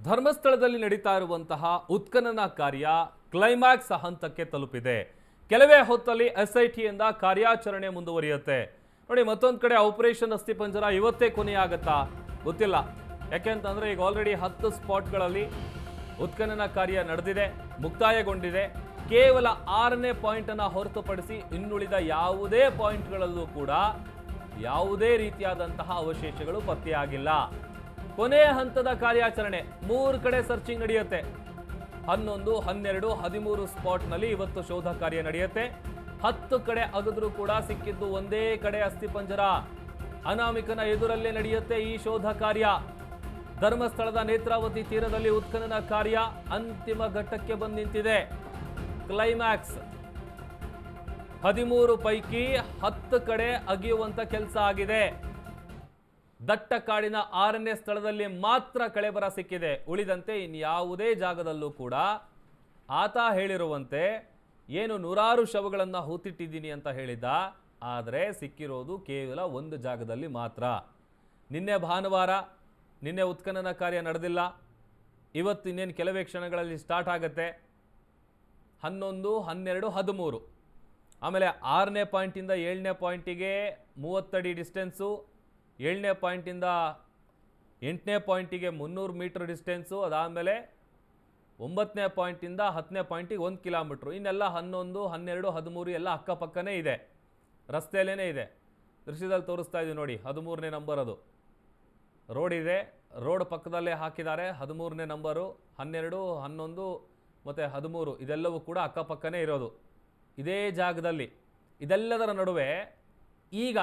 ಧರ್ಮಸ್ಥಳದಲ್ಲಿ ನಡೀತಾ ಇರುವಂತಹ ಉತ್ಖನನ ಕಾರ್ಯ ಕ್ಲೈಮ್ಯಾಕ್ಸ್ ಹಂತಕ್ಕೆ ತಲುಪಿದೆ. ಕೆಲವೇ ಹೊತ್ತಲ್ಲಿ ಎಸ್ಐಟಿಯಿಂದ ಕಾರ್ಯಾಚರಣೆ ಮುಂದುವರಿಯುತ್ತೆ. ನೋಡಿ, ಮತ್ತೊಂದು ಕಡೆ ಆಪರೇಷನ್ ಅಸ್ಥಿಪಂಜರ ಇವತ್ತೇ ಕೊನೆಯಾಗತ್ತಾ ಗೊತ್ತಿಲ್ಲ. ಯಾಕೆಂತಂದ್ರೆ ಈಗ ಆಲ್ರೆಡಿ 10 ಸ್ಪಾಟ್ಗಳಲ್ಲಿ ಉತ್ಖನನ ಕಾರ್ಯ ನಡೆದಿದೆ, ಮುಕ್ತಾಯಗೊಂಡಿದೆ. ಕೇವಲ 6ನೇ ಪಾಯಿಂಟ್ ಅನ್ನು ಹೊರತುಪಡಿಸಿ ಇನ್ನುಳಿದ ಯಾವುದೇ ಪಾಯಿಂಟ್ಗಳಲ್ಲೂ ಕೂಡ ಯಾವುದೇ ರೀತಿಯಾದಂತಹ ಅವಶೇಷಗಳು ಪತ್ತೆಯಾಗಿಲ್ಲ. ಕೊನೆಯ ಹಂತದ ಕಾರ್ಯಾಚರಣೆ 3 ಕಡೆ ಸರ್ಚಿಂಗ್ ನಡೆಯುತ್ತೆ. 11, 12, 13 ಸ್ಪಾಟ್ನಲ್ಲಿ ಇವತ್ತು ಶೋಧ ಕಾರ್ಯ ನಡೆಯುತ್ತೆ. 10 ಕಡೆ ಅಗದ್ರೂ ಕೂಡ ಸಿಕ್ಕಿದ್ದು ಒಂದೇ ಕಡೆ ಅಸ್ಥಿಪಂಜರ. ಅನಾಮಿಕನ ಎದುರಲ್ಲೇ ನಡೆಯುತ್ತೆ ಈ ಶೋಧ ಕಾರ್ಯ. ಧರ್ಮಸ್ಥಳದ ನೇತ್ರಾವತಿ ತೀರದಲ್ಲಿ ಉತ್ಖನನ ಕಾರ್ಯ ಅಂತಿಮ ಘಟ್ಟಕ್ಕೆ ಬಂದು ನಿಂತಿದೆ. ಕ್ಲೈಮ್ಯಾಕ್ಸ್ 13 ಪೈಕಿ 10 ಕಡೆ ಅಗೆಯುವಂತ ಕೆಲಸ ಆಗಿದೆ. ದಟ್ಟ ಕಾಡಿನ 6ನೇ ಸ್ಥಳದಲ್ಲಿ ಮಾತ್ರ ಕಳೆಬರ ಸಿಕ್ಕಿದೆ. ಉಳಿದಂತೆ ಇನ್ಯಾವುದೇ ಜಾಗದಲ್ಲೂ ಕೂಡ ಆತ ಹೇಳಿರುವಂತೆ ಏನು 100 ಶವಗಳನ್ನು ಹೂತಿಟ್ಟಿದ್ದೀನಿ ಅಂತ ಹೇಳಿದ್ದ, ಆದರೆ ಸಿಕ್ಕಿರೋದು ಕೇವಲ ಒಂದು ಜಾಗದಲ್ಲಿ ಮಾತ್ರ. ನಿನ್ನೆ ಭಾನುವಾರ, ನಿನ್ನೆ ಉತ್ಖನನ ಕಾರ್ಯ ನಡೆದಿಲ್ಲ. ಇವತ್ತು ಇನ್ನೇನು ಕೆಲವೇ ಕ್ಷಣಗಳಲ್ಲಿ ಸ್ಟಾರ್ಟ್ ಆಗುತ್ತೆ. 11, 12, 13. ಆಮೇಲೆ 6ನೇ ಪಾಯಿಂಟಿಂದ 7ನೇ ಪಾಯಿಂಟಿಗೆ 30 ಅಡಿ ಡಿಸ್ಟೆನ್ಸು, 7ನೇ ಪಾಯಿಂಟಿಂದ 8ನೇ ಪಾಯಿಂಟಿಗೆ 300 ಮೀಟರ್ ಡಿಸ್ಟೆನ್ಸು, ಅದಾದಮೇಲೆ 9ನೇ ಪಾಯಿಂಟಿಂದ 10ನೇ ಪಾಯಿಂಟಿಗೆ 1 ಕಿಲೋಮೀಟ್ರು. ಇನ್ನೆಲ್ಲ 11, 12, 13 ಎಲ್ಲ ಅಕ್ಕಪಕ್ಕನೇ ಇದೆ, ರಸ್ತೆಯಲ್ಲೇ ಇದೆ. ದೃಶ್ಯದಲ್ಲಿ ತೋರಿಸ್ತಾ ಇದ್ದೀವಿ ನೋಡಿ, 13ನೇ ನಂಬರ್ ಅದು. ರೋಡ್ ಇದೆ, ರೋಡ್ ಪಕ್ಕದಲ್ಲೇ ಹಾಕಿದ್ದಾರೆ 13ನೇ ನಂಬರು. 12, 11 ಮತ್ತು 13 ಇದೆಲ್ಲವೂ ಕೂಡ ಅಕ್ಕಪಕ್ಕನೇ ಇರೋದು ಇದೇ ಜಾಗದಲ್ಲಿ. ಇದೆಲ್ಲದರ ನಡುವೆ ಈಗ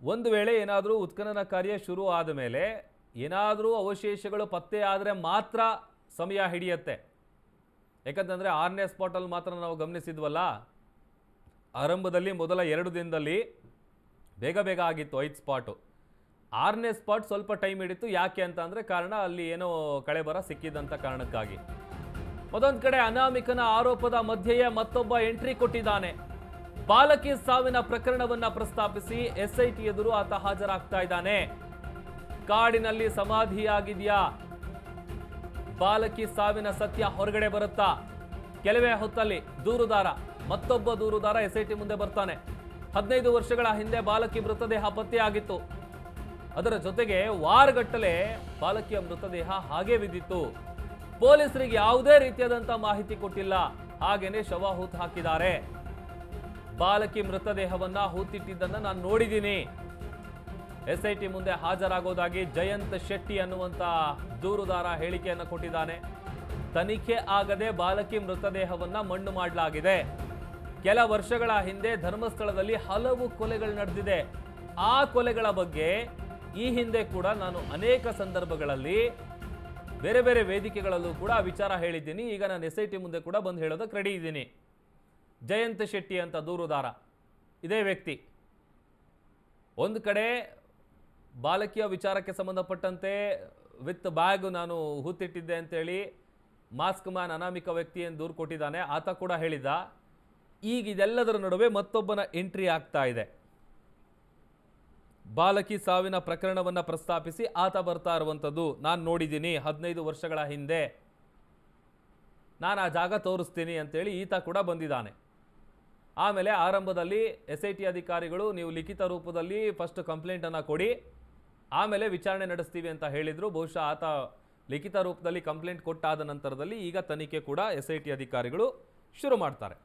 ಒಂದು ವೇಳೆ ಏನಾದರೂ ಉತ್ಖನನ ಕಾರ್ಯ ಶುರು ಆದ ಮೇಲೆ ಏನಾದರೂ ಅವಶೇಷಗಳು ಪತ್ತೆ ಆದರೆ ಮಾತ್ರ ಸಮಯ ಹಿಡಿಯುತ್ತೆ. ಯಾಕಂತಂದರೆ 6ನೇ ಸ್ಪಾಟಲ್ಲಿ ಮಾತ್ರ ನಾವು ಗಮನಿಸಿದ್ವಲ್ಲ, ಆರಂಭದಲ್ಲಿ ಮೊದಲ 2 ದಿನದಲ್ಲಿ ಬೇಗ ಬೇಗ ಆಗಿತ್ತು 5 ಸ್ಪಾಟು. 6ನೇ ಸ್ಪಾಟ್ ಸ್ವಲ್ಪ ಟೈಮ್ ಹಿಡಿತು. ಯಾಕೆ ಅಂತ ಅಂದರೆ ಕಾರಣ ಅಲ್ಲಿ ಏನೋ ಕಳೆಬರ ಸಿಕ್ಕಿದಂಥ ಕಾರಣಕ್ಕಾಗಿ. ಮತ್ತೊಂದು ಕಡೆ ಅನಾಮಿಕನ ಆರೋಪದ ಮಧ್ಯೆಯೇ ಮತ್ತೊಬ್ಬ ಎಂಟ್ರಿ ಕೊಟ್ಟಿದ್ದಾನೆ. ಬಾಲಕಿ ಸಾವಿನ ಪ್ರಕರಣವನ್ನ ಪ್ರಸ್ತಾಪಿಸಿ ಎಸ್ಐಟಿ ಎದುರು ಆತ ಹಾಜರಾಗ್ತಾ ಇದ್ದಾನೆ. ಕಾಡಿನಲ್ಲಿ ಸಮಾಧಿಯಾಗಿದೆಯಾ? ಬಾಲಕಿ ಸಾವಿನ ಸತ್ಯ ಹೊರಗಡೆ ಬರುತ್ತಾ? ಕೆಲವೇ ಹೊತ್ತಲ್ಲಿ ದೂರುದಾರ, ಮತ್ತೊಬ್ಬ ದೂರುದಾರ ಎಸ್ಐಟಿ ಮುಂದೆ ಬರ್ತಾನೆ. 15 ವರ್ಷಗಳ ಹಿಂದೆ ಬಾಲಕಿ ಮೃತದೇಹ ಪತ್ತೆಯಾಗಿತ್ತು. ಅದರ ಜೊತೆಗೆ ವಾರಗಟ್ಟಲೆ ಬಾಲಕಿಯ ಮೃತದೇಹ ಹಾಗೆ ಬಿದ್ದಿತ್ತು. ಪೊಲೀಸರಿಗೆ ಯಾವುದೇ ರೀತಿಯಾದಂತಹ ಮಾಹಿತಿ ಕೊಟ್ಟಿಲ್ಲ, ಹಾಗೇನೆ ಶವ ಹೂತು ಹಾಕಿದ್ದಾರೆ. ಬಾಲಕಿ ಮೃತದೇಹವನ್ನ ಹೂತಿಟ್ಟಿದ್ದನ್ನ ನಾನು ನೋಡಿದ್ದೀನಿ. ಎಸ್ಐಟಿ ಮುಂದೆ ಹಾಜರಾಗೋದಾಗಿ ಜಯಂತ್ ಶೆಟ್ಟಿ ಅನ್ನುವಂತ ದೂರುದಾರ ಹೇಳಿಕೆಯನ್ನು ಕೊಟ್ಟಿದ್ದಾನೆ. ತನಿಖೆ ಆಗದೆ ಬಾಲಕಿ ಮೃತದೇಹವನ್ನ ಮಣ್ಣು ಮಾಡಲಾಗಿದೆ. ಕೆಲ ವರ್ಷಗಳ ಹಿಂದೆ ಧರ್ಮಸ್ಥಳದಲ್ಲಿ ಹಲವು ಕೊಲೆಗಳು ನಡೆದಿದೆ. ಆ ಕೊಲೆಗಳ ಬಗ್ಗೆ ಈ ಹಿಂದೆ ಕೂಡ ನಾನು ಅನೇಕ ಸಂದರ್ಭಗಳಲ್ಲಿ ಬೇರೆ ಬೇರೆ ವೇದಿಕೆಗಳಲ್ಲೂ ಕೂಡ ವಿಚಾರ ಹೇಳಿದ್ದೀನಿ. ಈಗ ನಾನು ಎಸ್ಐಟಿ ಮುಂದೆ ಕೂಡ ಬಂದು ಹೇಳೋದಕ್ಕೆ ರೆಡಿ ಇದ್ದೀನಿ. ಜಯಂತ್ ಶೆಟ್ಟಿ ಅಂತ ದೂರುದಾರ ಇದೇ ವ್ಯಕ್ತಿ ಒಂದು ಕಡೆ ಬಾಲಕಿಯ ವಿಚಾರಕ್ಕೆ ಸಂಬಂಧಪಟ್ಟಂತೆ ವಿತ್ ಬ್ಯಾಗ್ ನಾನು ಹೂತಿಟ್ಟಿದ್ದೆ ಅಂತೇಳಿ ಮಾಸ್ಕ್ ಮ್ಯಾನ್ ಅನಾಮಿಕ ವ್ಯಕ್ತಿ ಎಂದು ದೂರು ಕೊಟ್ಟಿದ್ದಾನೆ. ಆತ ಕೂಡ ಹೇಳಿದ್ದ. ಈಗ ಇದೆಲ್ಲದರ ನಡುವೆ ಮತ್ತೊಬ್ಬನ ಎಂಟ್ರಿ ಆಗ್ತಾ ಇದೆ. ಬಾಲಕಿ ಸಾವಿನ ಪ್ರಕರಣವನ್ನು ಪ್ರಸ್ತಾಪಿಸಿ ಆತ ಬರ್ತಾ ಇರುವಂಥದ್ದು ನಾನು ನೋಡಿದ್ದೀನಿ 15 ವರ್ಷಗಳ ಹಿಂದೆ, ನಾನು ಆ ಜಾಗ ತೋರಿಸ್ತೀನಿ ಅಂತೇಳಿ ಈತ ಕೂಡ ಬಂದಿದ್ದಾನೆ. ಆಮೇಲೆ ಆರಂಭದಲ್ಲಿ ಎಸ್ಐಟಿ ಅಧಿಕಾರಿಗಳು ನೀವು ಲಿಖಿತ ರೂಪದಲ್ಲಿ ಫಸ್ಟ್ ಕಂಪ್ಲೇಂಟನ್ನು ಕೊಡಿ, ಆಮೇಲೆ ವಿಚಾರಣೆ ನಡೆಸ್ತೀವಿ ಅಂತ ಹೇಳಿದರು. ಬಹುಶಃ ಆತ ಲಿಖಿತ ರೂಪದಲ್ಲಿ ಕಂಪ್ಲೇಂಟ್ ಕೊಟ್ಟಾದ ನಂತರದಲ್ಲಿ ಈಗ ತನಿಖೆ ಕೂಡ ಎಸ್ಐಟಿ ಅಧಿಕಾರಿಗಳು ಶುರು ಮಾಡ್ತಾರೆ.